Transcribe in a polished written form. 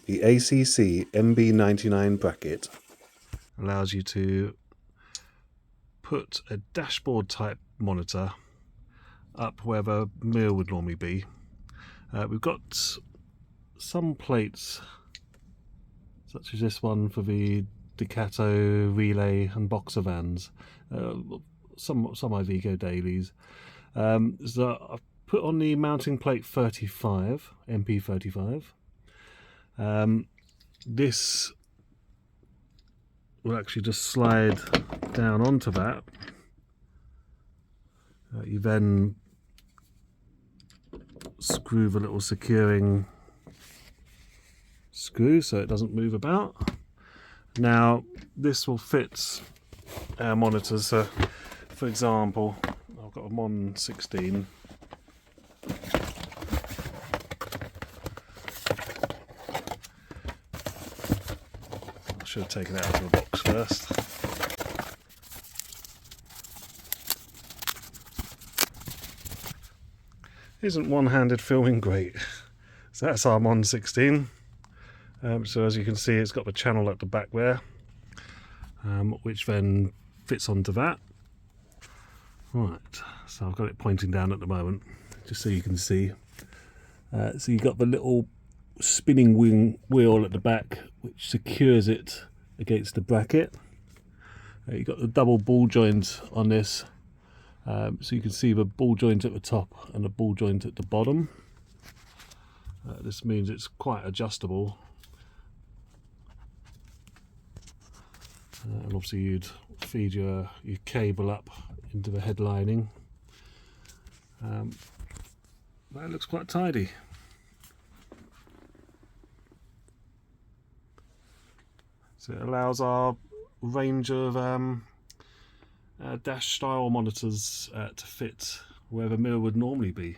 The ACCMB99 bracket allows you to put a dashboard type monitor up where the mirror would normally be. We've got some plates such as this one for the Ducato, Relay and Boxer vans, some Iveco dailies. So I've put on the mounting plate 35, MP35. This will actually just slide down onto that. You then screw the little securing screw so it doesn't move about. Now this will fit our monitors. So for example, I've got a Mon 16. I should have taken it out of the box first. Isn't one-handed filming great? So that's our Mon 16. So as you can see, it's got the channel at the back there, which then fits onto that. Right, so I've got it pointing down at the moment, just so you can see. So you've got the little spinning wheel at the back, which secures it against the bracket. You've got the double ball joint on this, so you can see the ball joint at the top and the ball joint at the bottom. This means it's quite adjustable. And obviously you'd feed your cable up into the head lining. That looks quite tidy. So it allows our range of dash style monitors to fit where the mirror would normally be.